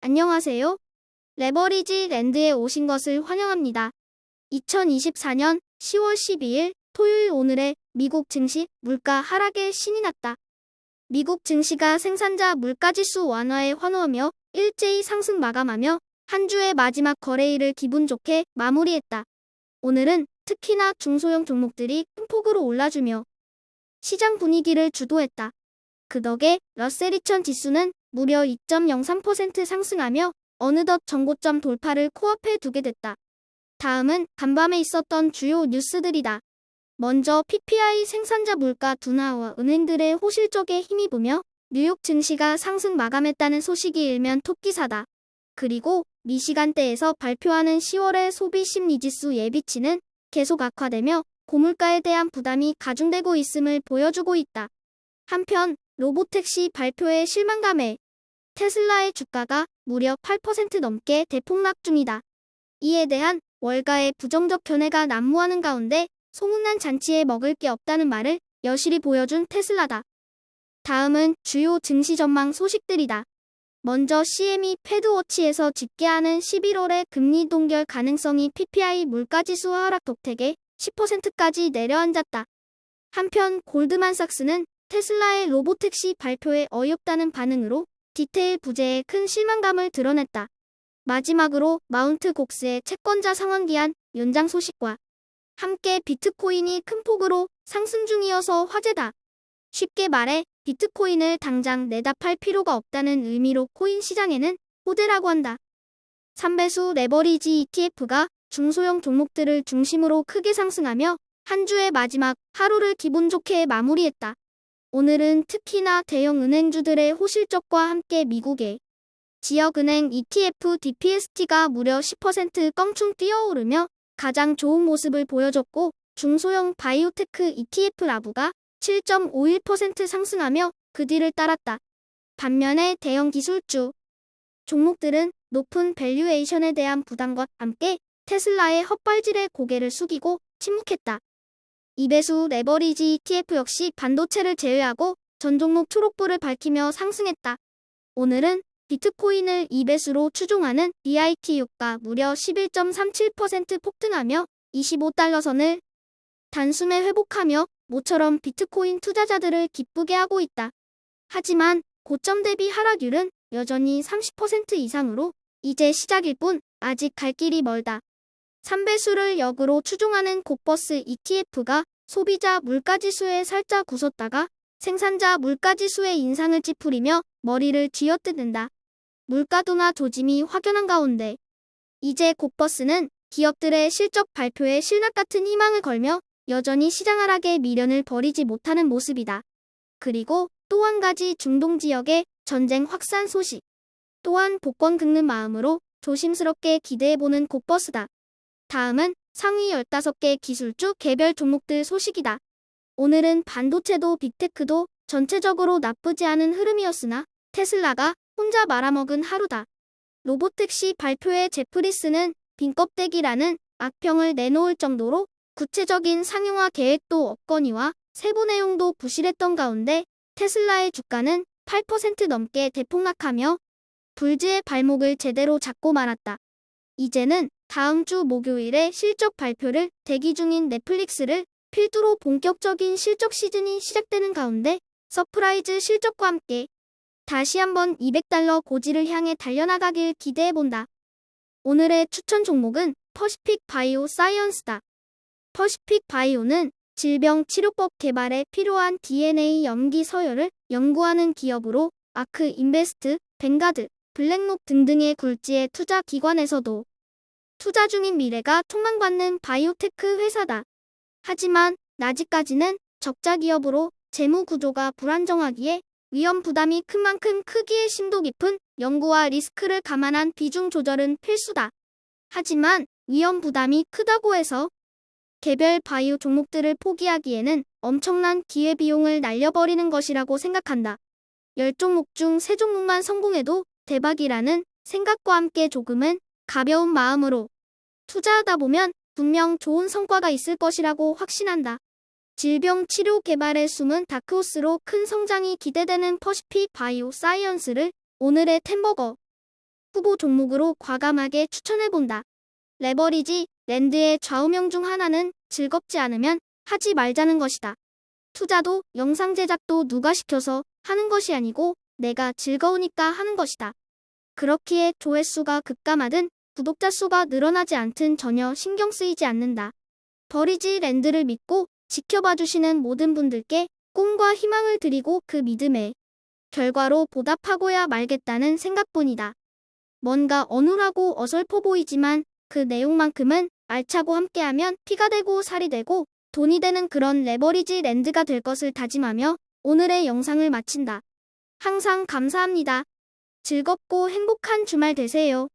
안녕하세요. 레버리지 랜드에 오신 것을 환영합니다. 2024년 10월 12일 토요일 오늘의 미국 증시 물가 하락에 신이 났다. 미국 증시가 생산자 물가지수 완화에 환호하며 일제히 상승 마감하며 한 주의 마지막 거래일을 기분 좋게 마무리했다. 오늘은 특히나 중소형 종목들이 큰 폭으로 올라주며 시장 분위기를 주도했다. 그 덕에 러셀 2000 지수는 무려 2.03% 상승하며 어느덧 정고점 돌파를 코앞에 두게 됐다. 다음은 간밤에 있었던 주요 뉴스들이다. 먼저 PPI 생산자 물가 둔화와 은행들의 호실적에 힘입으며 뉴욕 증시가 상승 마감했다는 소식이 일면 톱기사다. 그리고 미 시간대에서 발표하는 10월의 소비 심리지수 예비치는 계속 악화되며 고물가에 대한 부담이 가중되고 있음을 보여주고 있다. 한편 로보택시 발표에 실망감에 테슬라의 주가가 무려 8% 넘게 대폭락 중이다. 이에 대한 월가의 부정적 견해가 난무하는 가운데 소문난 잔치에 먹을 게 없다는 말을 여실히 보여준 테슬라다. 다음은 주요 증시 전망 소식들이다. 먼저 CME 패드워치에서 집계하는 11월의 금리 동결 가능성이 PPI 물가지수 하락 덕택에 10%까지 내려앉았다. 한편 골드만삭스는 테슬라의 로보택시 발표에 어이없다는 반응으로 디테일 부재에 큰 실망감을 드러냈다. 마지막으로 마운트 곡스의 채권자 상환기한 연장 소식과 함께 비트코인이 큰 폭으로 상승 중이어서 화제다. 쉽게 말해 비트코인을 당장 내다 팔 필요가 없다는 의미로 코인 시장에는 호재라고 한다. 3배수 레버리지 ETF가 중소형 종목들을 중심으로 크게 상승하며 한 주의 마지막 하루를 기분 좋게 마무리했다. 오늘은 특히나 대형 은행주들의 호실적과 함께 미국의 지역은행 ETF DPST가 무려 10% 껑충 뛰어오르며 가장 좋은 모습을 보여줬고 중소형 바이오테크 ETF 라부가 7.51% 상승하며 그 뒤를 따랐다. 반면에 대형 기술주 종목들은 높은 밸류에이션에 대한 부담과 함께 테슬라의 헛발질에 고개를 숙이고 침묵했다. 2배수 레버리지 ETF 역시 반도체를 제외하고 전 종목 초록불을 밝히며 상승했다. 오늘은 비트코인을 2배수로 추종하는 BITU가 무려 11.37% 폭등하며 25달러 선을 단숨에 회복하며 모처럼 비트코인 투자자들을 기쁘게 하고 있다. 하지만 고점 대비 하락률은 여전히 30% 이상으로 이제 시작일 뿐 아직 갈 길이 멀다. 3배수를 역으로 추종하는 곡버스 ETF가 소비자 물가지수에 살짝 웃었다가 생산자 물가지수의 인상을 찌푸리며 머리를 쥐어뜯는다. 물가 둔화 조짐이 확연한 가운데 이제 곡버스는 기업들의 실적 발표에 실낱 같은 희망을 걸며 여전히 시장 하락에 미련을 버리지 못하는 모습이다. 그리고 또 한 가지 중동 지역의 전쟁 확산 소식 또한 복권 긁는 마음으로 조심스럽게 기대해보는 곡버스다. 다음은 상위 15개 기술주 개별 종목들 소식이다. 오늘은 반도체도 빅테크도 전체적으로 나쁘지 않은 흐름이었으나 테슬라가 혼자 말아먹은 하루다. 로보택시 발표에 제프리스는 빈 껍데기라는 악평을 내놓을 정도로 구체적인 상용화 계획도 없거니와 세부 내용도 부실했던 가운데 테슬라의 주가는 8% 넘게 대폭락하며 불지의 발목을 제대로 잡고 말았다. 이제는 다음 주 목요일에 실적 발표를 대기 중인 넷플릭스를 필두로 본격적인 실적 시즌이 시작되는 가운데 서프라이즈 실적과 함께 다시 한번 200달러 고지를 향해 달려나가길 기대해본다. 오늘의 추천 종목은 퍼시픽 바이오 사이언스다. 퍼시픽 바이오는 질병 치료법 개발에 필요한 DNA 염기 서열을 연구하는 기업으로 아크 인베스트, 뱅가드, 블랙록 등등의 굴지의 투자 기관에서도 투자 중인 미래가 촉망받는 바이오테크 회사다. 하지만 아직까지는 적자 기업으로 재무 구조가 불안정하기에 위험 부담이 큰 만큼 크기의 심도 깊은 연구와 리스크를 감안한 비중 조절은 필수다. 하지만 위험 부담이 크다고 해서 개별 바이오 종목들을 포기하기에는 엄청난 기회비용을 날려버리는 것이라고 생각한다. 10종목 중 3종목만 성공해도 대박이라는 생각과 함께 조금은 가벼운 마음으로 투자하다 보면 분명 좋은 성과가 있을 것이라고 확신한다. 질병 치료 개발의 숨은 다크호스로 큰 성장이 기대되는 퍼시픽 바이오 사이언스를 오늘의 템버거 후보 후보 종목으로 과감하게 추천해본다. 레버리지 랜드의 좌우명 중 하나는 즐겁지 않으면 하지 말자는 것이다. 투자도 영상 제작도 누가 시켜서 하는 것이 아니고 내가 즐거우니까 하는 것이다. 그렇기에 조회수가 급감하든 구독자 수가 늘어나지 않든 전혀 신경 쓰이지 않는다. 버리지 랜드를 믿고 지켜봐 주시는 모든 분들께 꿈과 희망을 드리고 그 믿음에 결과로 보답하고야 말겠다는 생각뿐이다. 뭔가 어눌하고 어설퍼 보이지만 그 내용만큼은 알차고 함께하면 피가 되고 살이 되고 돈이 되는 그런 레버리지 랜드가 될 것을 다짐하며 오늘의 영상을 마친다. 항상 감사합니다. 즐겁고 행복한 주말 되세요.